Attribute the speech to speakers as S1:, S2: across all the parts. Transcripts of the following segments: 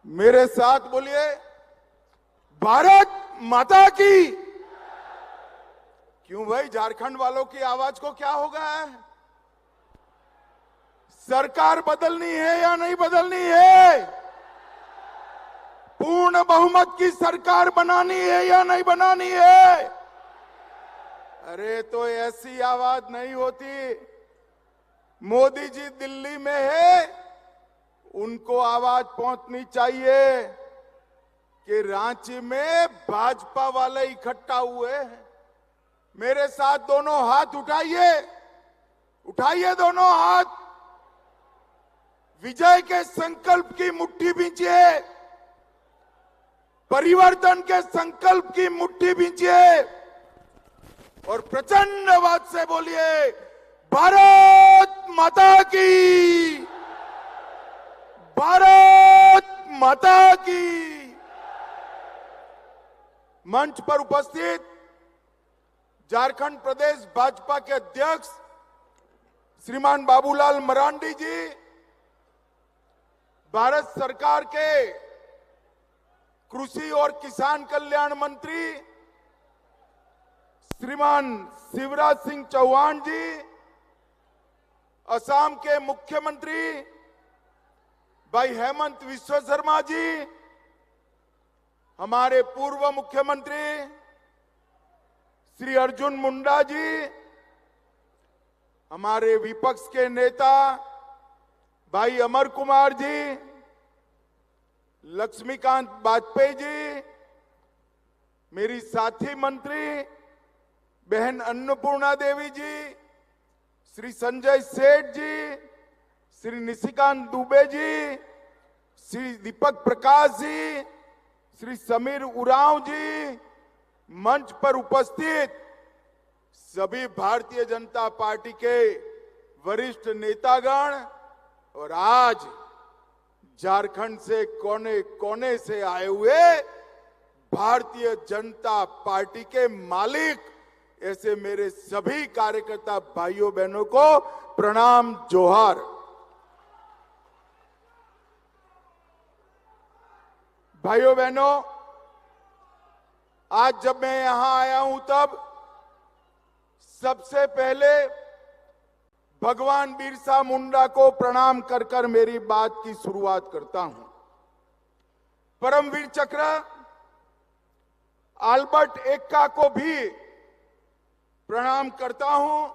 S1: मेरे साथ बोलिए, भारत माता की। क्यों भाई, झारखंड वालों की आवाज को क्या हो गया है? सरकार बदलनी है या नहीं बदलनी है? पूर्ण बहुमत की सरकार बनानी है या नहीं बनानी है? अरे तो ऐसी आवाज नहीं होती। मोदी जी दिल्ली में है, उनको आवाज पहुंचनी चाहिए कि रांची में भाजपा वाले इकट्ठा हुए हैं। मेरे साथ दोनों हाथ उठाइए, उठाइए दोनों हाथ। विजय के संकल्प की मुट्ठी भींचिए, परिवर्तन के संकल्प की मुट्ठी भींचिए और प्रचंड आवाज से बोलिए, भारत माता की, भारत माता की। मंच पर उपस्थित झारखंड प्रदेश भाजपा के अध्यक्ष श्रीमान बाबूलाल मरांडी जी, भारत सरकार के कृषि और किसान कल्याण मंत्री श्रीमान शिवराज सिंह चौहान जी, असम के मुख्यमंत्री भाई हेमंत विश्व शर्मा जी, हमारे पूर्व मुख्यमंत्री श्री अर्जुन मुंडा जी, हमारे विपक्ष के नेता भाई अमर कुमार जी, लक्ष्मीकांत वाजपेयी जी, मेरी साथी मंत्री बहन अन्नपूर्णा देवी जी, श्री संजय सेठ जी, श्री निशिकांत दुबे जी, श्री दीपक प्रकाश जी, श्री समीर उरांव जी, मंच पर उपस्थित सभी भारतीय जनता पार्टी के वरिष्ठ नेतागण और आज झारखंड से कोने कोने से आए हुए भारतीय जनता पार्टी के मालिक, ऐसे मेरे सभी कार्यकर्ता भाइयों बहनों को प्रणाम, जोहार। भाइयों बहनों, आज जब मैं यहां आया हूं तब सबसे पहले भगवान बिरसा मुंडा को प्रणाम कर कर मेरी बात की शुरुआत करता हूं। परमवीर चक्र अल्बर्ट एक्का को भी प्रणाम करता हूं।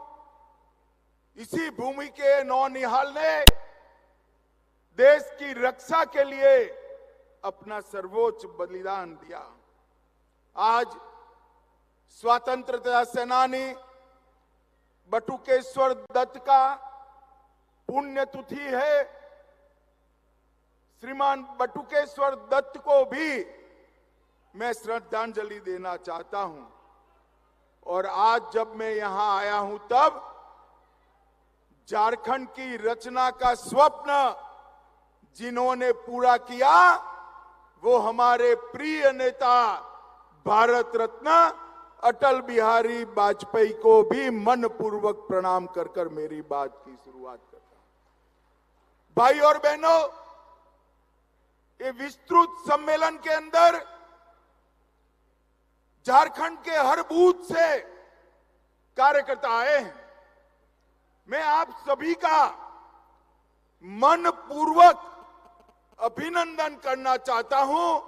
S1: इसी भूमि के नौनिहाल ने देश की रक्षा के लिए अपना सर्वोच्च बलिदान दिया। आज स्वतंत्रता सेनानी बटुकेश्वर दत्त का पुण्यतिथि है। श्रीमान बटुकेश्वर दत्त को भी मैं श्रद्धांजलि देना चाहता हूं। और आज जब मैं यहां आया हूं तब झारखंड की रचना का स्वप्न जिन्होंने पूरा किया, वो हमारे प्रिय नेता भारत रत्न अटल बिहारी वाजपेयी को भी मनपूर्वक प्रणाम कर कर मेरी बात की शुरुआत करता हूं। भाई और बहनों, ये विस्तृत सम्मेलन के अंदर झारखंड के हर बूथ से कार्यकर्ता आए हैं। मैं आप सभी का मनपूर्वक अभिनंदन करना चाहता हूं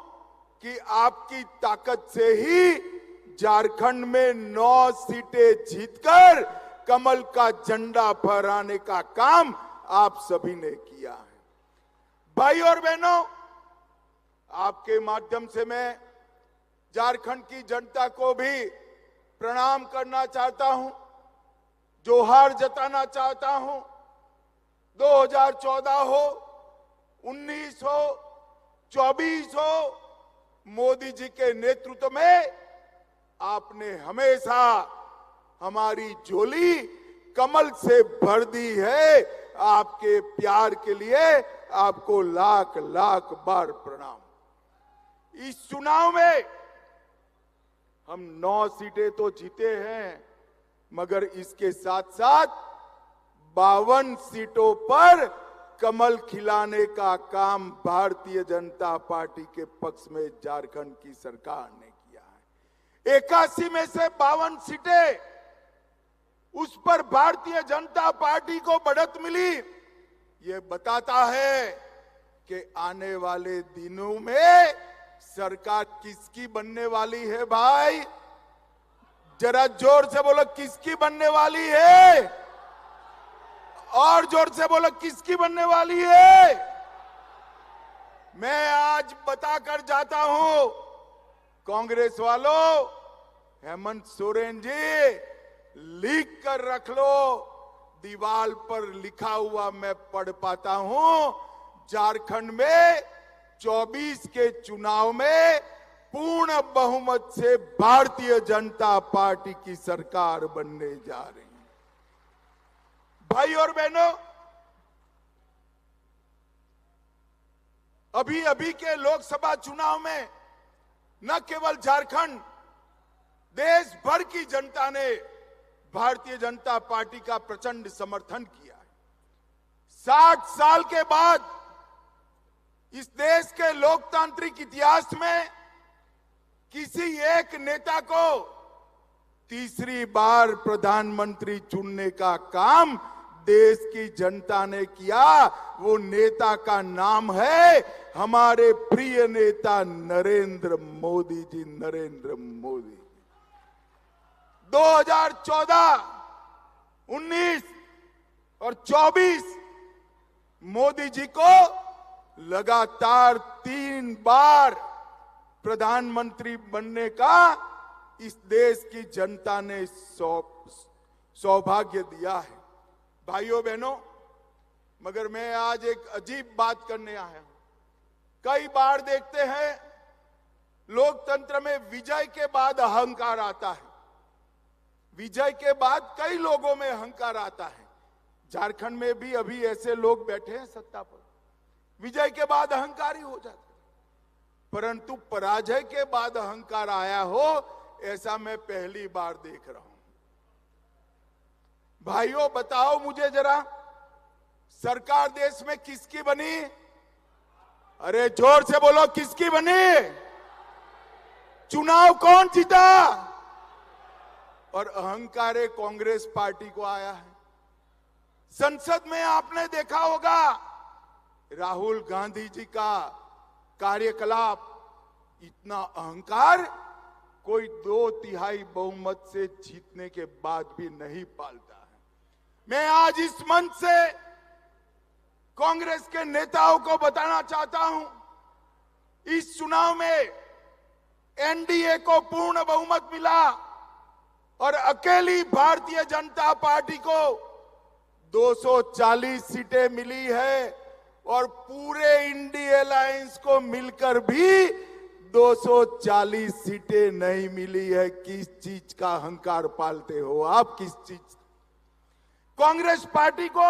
S1: कि आपकी ताकत से ही झारखंड में 9 सीटें जीतकर कमल का झंडा फहराने का काम आप सभी ने किया है। भाई और बहनों, आपके माध्यम से मैं झारखंड की जनता को भी प्रणाम करना चाहता हूं, जोहार जताना चाहता हूं। 2014 हो, 19 हो, 24 हो, मोदी जी के नेतृत्व में आपने हमेशा हमारी झोली कमल से भर दी है। आपके प्यार के लिए आपको लाख लाख बार प्रणाम। इस चुनाव में हम 9 सीटें तो जीते हैं, मगर इसके साथ साथ 52 सीटों पर कमल खिलाने का काम भारतीय जनता पार्टी के पक्ष में झारखंड की सरकार ने किया है। 81 में से 52 सीटें उस पर भारतीय जनता पार्टी को बढ़त मिली। ये बताता है कि आने वाले दिनों में सरकार किसकी बनने वाली है। भाई जरा जोर से बोलो, किसकी बनने वाली है? और जोर से बोलो, किसकी बनने वाली है? मैं आज बताकर जाता हूं, कांग्रेस वालों, हेमंत सोरेन जी लिख कर रख लो, दीवार पर लिखा हुआ मैं पढ़ पाता हूं। झारखंड में 24 के चुनाव में पूर्ण बहुमत से भारतीय जनता पार्टी की सरकार बनने जा रही है। भाई और बहनों, अभी अभी के लोकसभा चुनाव में न केवल झारखंड, देश भर की जनता ने भारतीय जनता पार्टी का प्रचंड समर्थन किया है। 60 साल के बाद इस देश के लोकतांत्रिक इतिहास में किसी एक नेता को तीसरी बार प्रधानमंत्री चुनने का काम देश की जनता ने किया। वो नेता का नाम है हमारे प्रिय नेता नरेंद्र मोदी जी। नरेंद्र मोदी 2014, 19 और 24 मोदी जी को लगातार 3 बार प्रधानमंत्री बनने का इस देश की जनता ने सौभाग्य दिया है। भाइयों बहनों, मगर मैं आज एक अजीब बात करने आया हूं। कई बार देखते हैं लोकतंत्र में विजय के बाद अहंकार आता है। विजय के बाद कई लोगों में अहंकार आता है। झारखंड में भी अभी ऐसे लोग बैठे हैं सत्ता पर, विजय के बाद अहंकारी हो जाते, परंतु पराजय के बाद अहंकार आया हो ऐसा मैं पहली बार देख रहा हूं। भाइयों बताओ मुझे जरा, सरकार देश में किसकी बनी? अरे जोर से बोलो, किसकी बनी? चुनाव कौन जीता? और अहंकार कांग्रेस पार्टी को आया है। संसद में आपने देखा होगा राहुल गांधी जी का कार्यकलाप, इतना अहंकार कोई 2/3 बहुमत से जीतने के बाद भी नहीं पालता है। मैं आज इस मंच से कांग्रेस के नेताओं को बताना चाहता हूं, इस चुनाव में एनडीए को पूर्ण बहुमत मिला और अकेली भारतीय जनता पार्टी को 240 सीटें मिली है और पूरे इंडिया अलायंस को मिलकर भी 240 सीटें नहीं मिली है। किस चीज का अहंकार पालते हो आप? किस चीज? कांग्रेस पार्टी को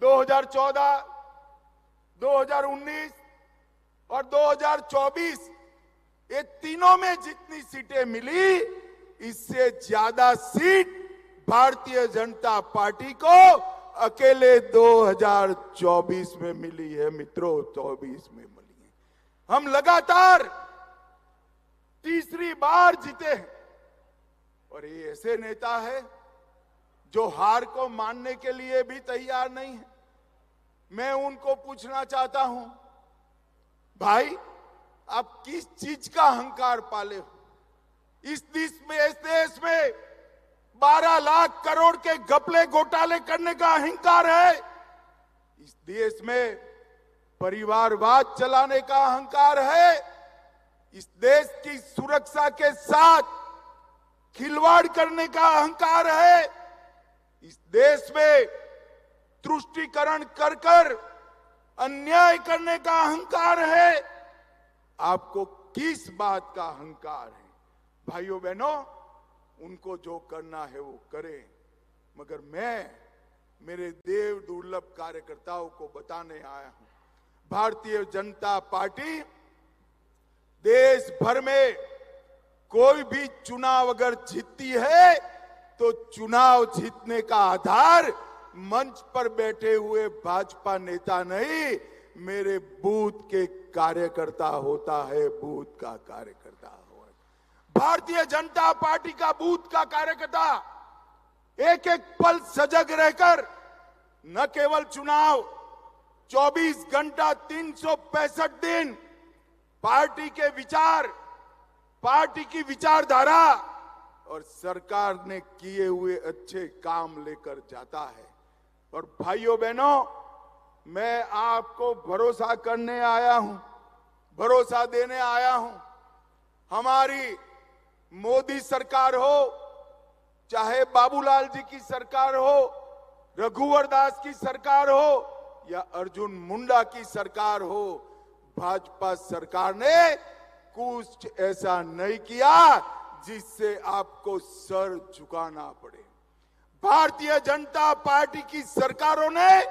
S1: 2014, 2019 और 2024 ये तीनों में जितनी सीटें मिली, इससे ज्यादा सीट भारतीय जनता पार्टी को अकेले 2024 में मिली है। मित्रों, 24 में मिली है। हम लगातार तीसरी बार जीते हैं और ये ऐसे नेता है जो हार को मानने के लिए भी तैयार नहीं है। मैं उनको पूछना चाहता हूं, भाई आप किस चीज का अहंकार पाले हो? इस देश में 12 लाख करोड़ के घपले घोटाले करने का अहंकार है। इस देश में परिवारवाद चलाने का अहंकार है। इस देश की सुरक्षा के साथ खिलवाड़ करने का अहंकार है। इस देश में तुष्टीकरण कर कर अन्याय करने का अहंकार है। आपको किस बात का अहंकार है? भाइयों बहनों, उनको जो करना है वो करें, मगर मैं मेरे देव दुर्लभ कार्यकर्ताओं को बताने आया हूं, भारतीय जनता पार्टी देश भर में कोई भी चुनाव अगर जीतती है तो चुनाव जीतने का आधार मंच पर बैठे हुए भाजपा नेता नहीं, मेरे बूथ के कार्यकर्ता होता है, बूथ का कार्यकर्ता हो। भारतीय जनता पार्टी का बूथ का कार्यकर्ता एक एक पल सजग रहकर न केवल चुनाव 24 घंटा 365 दिन पार्टी के विचार, पार्टी की विचारधारा और सरकार ने किए हुए अच्छे काम लेकर जाता है। और भाइयों बहनों, मैं आपको भरोसा करने आया हूं, भरोसा देने आया हूं। हमारी मोदी सरकार हो, चाहे बाबूलाल जी की सरकार हो, रघुवर दास की सरकार हो या अर्जुन मुंडा की सरकार हो, भाजपा सरकार ने कुछ ऐसा नहीं किया जिससे आपको सर झुकाना पड़े। भारतीय जनता पार्टी की सरकारों ने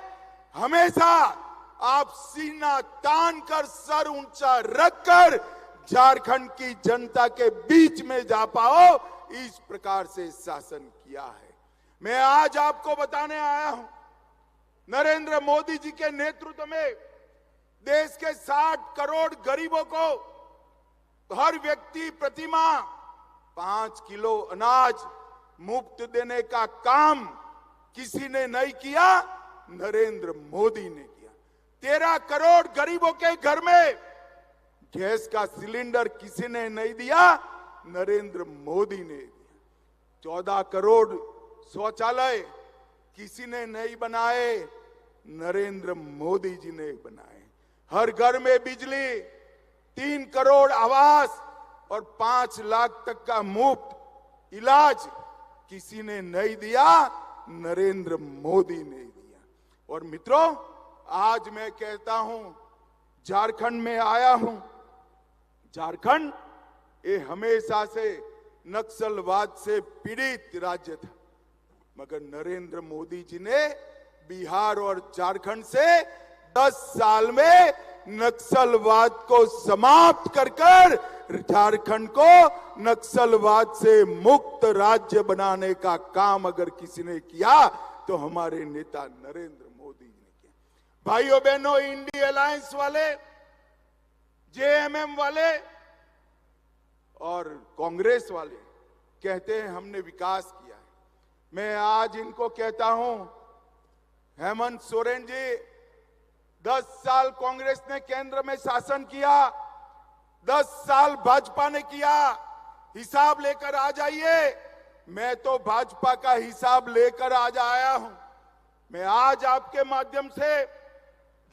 S1: हमेशा आप सीना तान कर, सर ऊंचा रखकर झारखंड की जनता के बीच में जा पाओ, इस प्रकार से शासन किया है। मैं आज आपको बताने आया हूं, नरेंद्र मोदी जी के नेतृत्व में देश के 60 करोड़ गरीबों को हर व्यक्ति प्रतिमाह 5 किलो अनाज मुफ्त देने का काम किसी ने नहीं किया, नरेंद्र मोदी ने किया। 13 करोड़ गरीबों के घर में गैस का सिलेंडर किसी ने नहीं दिया, नरेंद्र मोदी ने दिया। 14 करोड़ शौचालय किसी ने नहीं बनाए, नरेंद्र मोदी जी ने बनाए। हर घर में बिजली, 3 करोड़ आवास और 5 लाख तक का मुफ्त इलाज किसी ने नहीं दिया, नरेंद्र मोदी ने दिया। और मित्रों, आज मैं कहता हूं, झारखंड में आया हूं। झारखंड ये हमेशा से नक्सलवाद से पीड़ित राज्य था, मगर नरेंद्र मोदी जी ने बिहार और झारखंड से 10 साल में नक्सलवाद को समाप्त कर झारखंड को नक्सलवाद से मुक्त राज्य बनाने का काम अगर किसी ने किया तो हमारे नेता नरेंद्र मोदी जी ने किया। भाइयों बहनों, इंडिया अलायंस वाले, जेएमएम वाले और कांग्रेस वाले कहते हैं हमने विकास किया है। मैं आज इनको कहता हूं, हेमंत सोरेन जी, 10 साल कांग्रेस ने केंद्र में शासन किया, 10 साल भाजपा ने किया, हिसाब लेकर आ जाइए। मैं तो भाजपा का हिसाब लेकर आज आया हूं। मैं आज आपके माध्यम से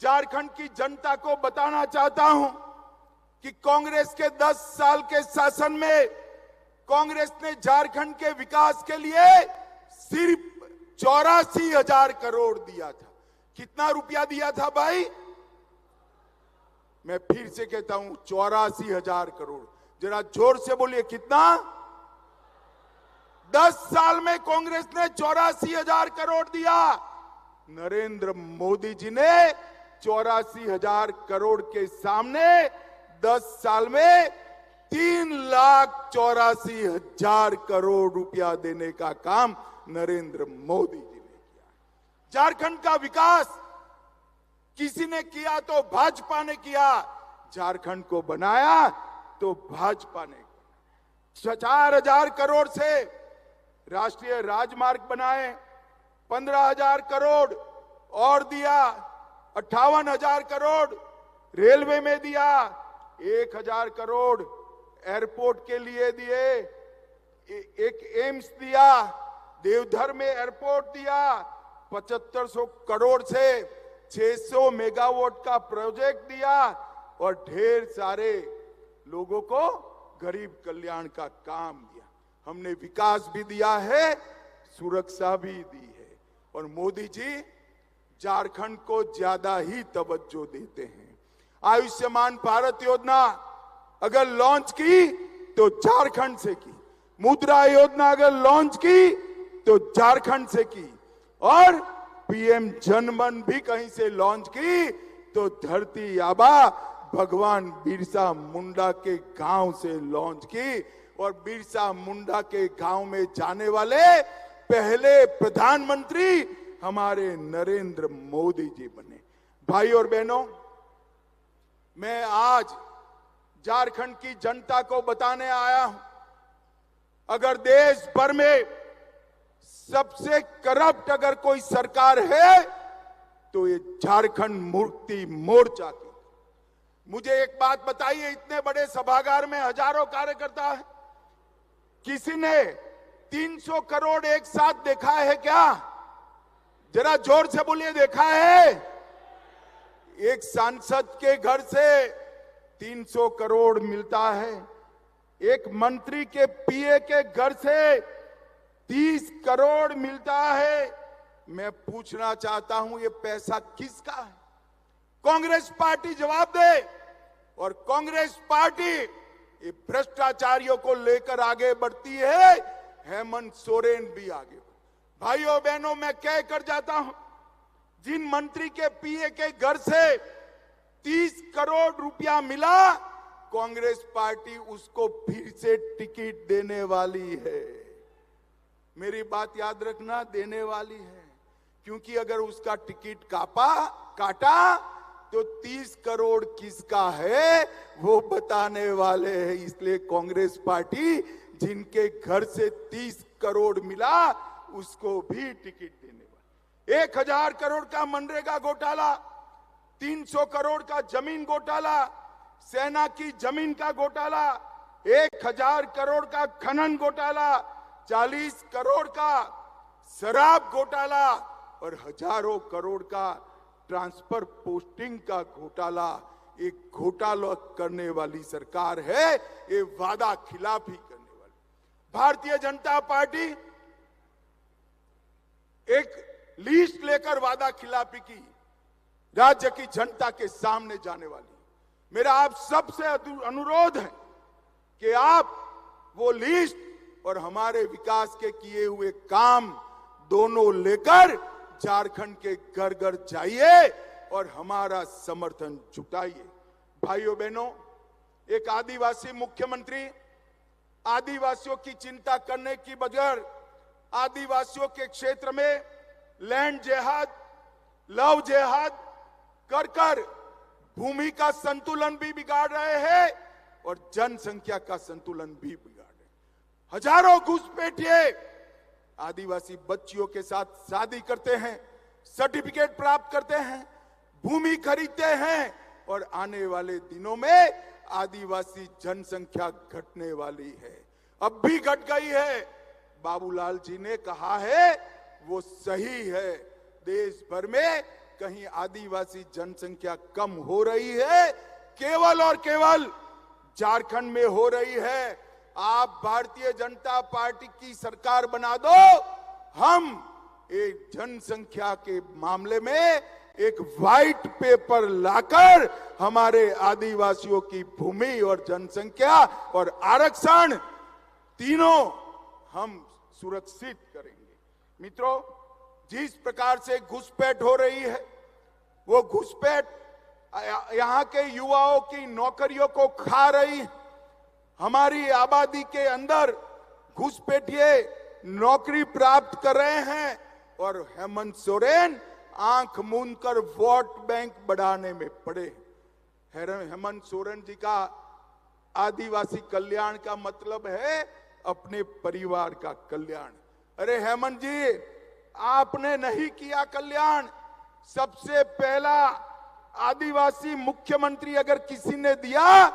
S1: झारखंड की जनता को बताना चाहता हूं कि कांग्रेस के 10 साल के शासन में कांग्रेस ने झारखंड के विकास के लिए सिर्फ 84,000 करोड़ दिया था। कितना रुपया दिया था भाई? मैं फिर से कहता हूं, 84,000 करोड़। जरा जोर से बोलिए, कितना? 10 साल में कांग्रेस ने 84,000 करोड़ दिया। नरेंद्र मोदी जी ने 84,000 करोड़ के सामने 10 साल में 3,84,000 करोड़ रुपया देने का काम नरेंद्र मोदी जी ने किया। झारखंड का विकास किसी ने किया तो भाजपा ने किया, झारखंड को बनाया तो भाजपा ने। 4,000 करोड़ से राष्ट्रीय राजमार्ग बनाए, 15,000 करोड़ और दिया, 58,000 करोड़ रेलवे में दिया, 1,000 करोड़ एयरपोर्ट के लिए दिए, एक एम्स दिया, देवधर में एयरपोर्ट दिया, 7500 करोड़ से 600 मेगावाट का प्रोजेक्ट दिया और ढेर सारे लोगों को गरीब कल्याण का काम दिया। हमने विकास भी दिया है, सुरक्षा भी दी है। और मोदी जी झारखंड को ज्यादा ही तवज्जो देते हैं। आयुष्मान भारत योजना अगर लॉन्च की तो झारखंड से की, मुद्रा योजना अगर लॉन्च की तो झारखंड से की, और पीएम जनमन भी कहीं से लॉन्च की तो धरती आबा भगवान बिरसा मुंडा के गांव से लॉन्च की। और बिरसा मुंडा के गांव में जाने वाले पहले प्रधानमंत्री हमारे नरेंद्र मोदी जी बने। भाई और बहनों, मैं आज झारखंड की जनता को बताने आया हूं, अगर देश भर में सबसे करप्ट अगर कोई सरकार है तो ये झारखंड मुक्ति मोर्चा की। मुझे एक बात बताइए, इतने बड़े सभागार में हजारों कार्यकर्ता है, किसी ने 300 करोड़ एक साथ देखा है क्या? जरा जोर से बोलिए, देखा है? एक सांसद के घर से 300 करोड़ मिलता है, एक मंत्री के पीए के घर से 30 करोड़ मिलता है। मैं पूछना चाहता हूं, ये पैसा किसका है? कांग्रेस पार्टी जवाब दे। और कांग्रेस पार्टी ये भ्रष्टाचारियों को लेकर आगे बढ़ती है, हेमंत सोरेन भी आगे। भाइयों बहनों, मैं कह कर जाता हूं, जिन मंत्री के पीए के घर से 30 करोड़ रुपया मिला, कांग्रेस पार्टी उसको फिर से टिकट देने वाली है। मेरी बात याद रखना, देने वाली है, क्योंकि अगर उसका टिकट काटा तो 30 करोड़ किसका है वो बताने वाले हैं। इसलिए कांग्रेस पार्टी जिनके घर से 30 करोड़ मिला उसको भी टिकट देने वाली। 1000 करोड़ का मनरेगा घोटाला, 300 करोड़ का जमीन घोटाला, सेना की जमीन का घोटाला, 1000 करोड़ का खनन घोटाला, 40 करोड़ का शराब घोटाला और हजारों करोड़ का ट्रांसफर पोस्टिंग का घोटाला। एक घोटाला करने वाली सरकार है, ये वादा खिलाफी करने वाली। भारतीय जनता पार्टी एक लिस्ट लेकर वादा खिलाफी की राज्य की जनता के सामने जाने वाली। मेरा आप सबसे अनुरोध है कि आप वो लिस्ट और हमारे विकास के किए हुए काम दोनों लेकर झारखंड के घर घर जाइए और हमारा समर्थन जुटाइए। भाइयों बहनों, एक आदिवासी मुख्यमंत्री आदिवासियों की चिंता करने की बजाय आदिवासियों के क्षेत्र में लैंड जिहाद, लव जिहाद कर कर भूमि का संतुलन भी बिगाड़ रहे हैं और जनसंख्या का संतुलन भी बिगाड़ रहे हैं। हजारों घुसपैठिए आदिवासी बच्चियों के साथ शादी करते हैं, सर्टिफिकेट प्राप्त करते हैं, भूमि खरीदते हैं और आने वाले दिनों में आदिवासी जनसंख्या घटने वाली है। अब भी घट गई है। बाबूलाल जी ने कहा है वो सही है। देश भर में कहीं आदिवासी जनसंख्या कम हो रही है, केवल और केवल झारखंड में हो रही है। आप भारतीय जनता पार्टी की सरकार बना दो, हम एक जनसंख्या के मामले में एक व्हाइट पेपर लाकर हमारे आदिवासियों की भूमि और जनसंख्या और आरक्षण तीनों हम सुरक्षित करेंगे। मित्रों, जिस प्रकार से घुसपैठ हो रही है, वो घुसपैठ यहाँ के युवाओं की नौकरियों को खा रही है। हमारी आबादी के अंदर घुसपैठिए नौकरी प्राप्त कर रहे हैं और हेमंत सोरेन आंख मूंद कर वोट बैंक बढ़ाने में पड़े। हेमंत सोरेन जी का आदिवासी कल्याण का मतलब है अपने परिवार का कल्याण। अरे हेमंत जी, आपने नहीं किया कल्याण। सबसे पहला आदिवासी मुख्यमंत्री अगर किसी ने दिया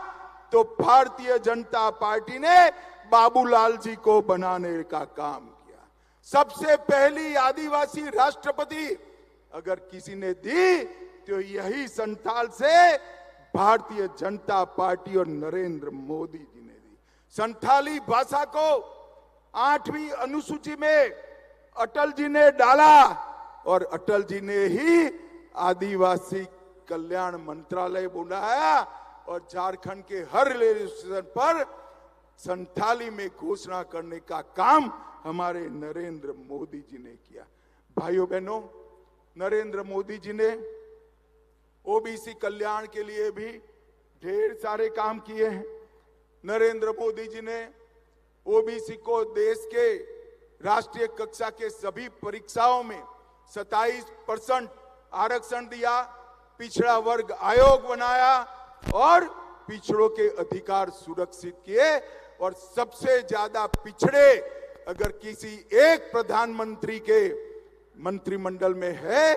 S1: तो भारतीय जनता पार्टी ने बाबूलाल जी को बनाने का काम किया। सबसे पहली आदिवासी राष्ट्रपति अगर किसी ने दी तो यही संथाल से भारतीय जनता पार्टी और नरेंद्र मोदी जी ने दी। संथाली भाषा को 8वीं अनुसूची में अटल जी ने डाला और अटल जी ने ही आदिवासी कल्याण मंत्रालय बनाया और झारखंड के हर रेलवे स्टेशन पर संथाली में घोषणा करने का काम हमारे नरेंद्र मोदी जी ने किया। भाइयों बहनों, नरेंद्र मोदी जी ने ओबीसी कल्याण के लिए भी ढेर सारे काम किए हैं। नरेंद्र मोदी जी ने ओबीसी को देश के राष्ट्रीय कक्षा के सभी परीक्षाओं में 27% आरक्षण दिया, पिछड़ा वर्ग आयोग बनाया और पिछड़ों के अधिकार सुरक्षित किए। और सबसे ज्यादा पिछड़े अगर किसी एक प्रधानमंत्री के मंत्रिमंडल में है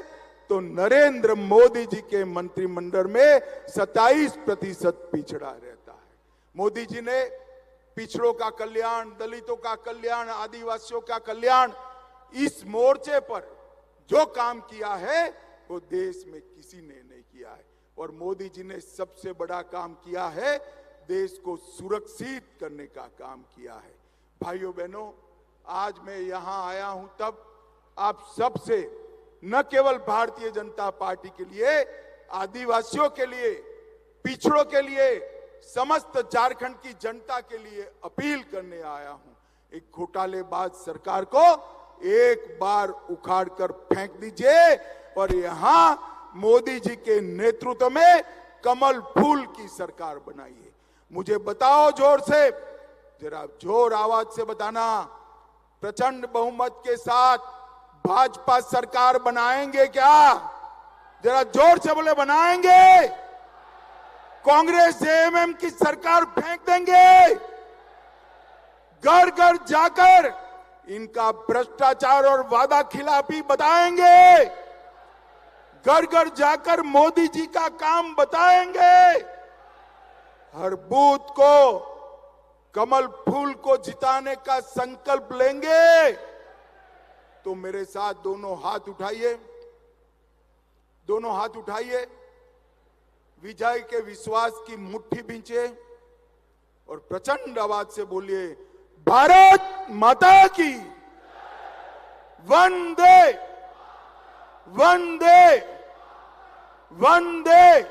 S1: तो नरेंद्र मोदी जी के मंत्रिमंडल में 27% पिछड़ा रहता है। मोदी जी ने पिछड़ों का कल्याण, दलितों का कल्याण, आदिवासियों का कल्याण, इस मोर्चे पर जो काम किया है वो देश में किसी ने नहीं किया है। और मोदी जी ने सबसे बड़ा काम किया है, देश को सुरक्षित करने का काम किया है। भाइयों बहनों, आज मैं यहां आया हूं तब आप सबसे न केवल भारतीय जनता पार्टी के लिए, आदिवासियों के लिए, पिछड़ों के लिए, समस्त झारखंड की जनता के लिए अपील करने आया हूं। एक घोटालेबाज सरकार को एक बार उखाड़ कर फेंक दीजिए और यहां मोदी जी के नेतृत्व में कमल फूल की सरकार बनाइए। मुझे बताओ जोर से, जरा जोर आवाज से बताना, प्रचंड बहुमत के साथ भाजपा सरकार बनाएंगे क्या? जरा जोर से बोले, बनाएंगे? कांग्रेस जेएमएम की सरकार फेंक देंगे? घर घर जाकर इनका भ्रष्टाचार और वादा खिलाफी बताएंगे? घर घर जाकर मोदी जी का काम बताएंगे? हर बूथ को कमल फूल को जिताने का संकल्प लेंगे? तो मेरे साथ दोनों हाथ उठाइए, दोनों हाथ उठाइए, विजय के विश्वास की मुट्ठी भींचे और प्रचंड आवाज से बोलिए, भारत माता की वंदे वंदे वंदे।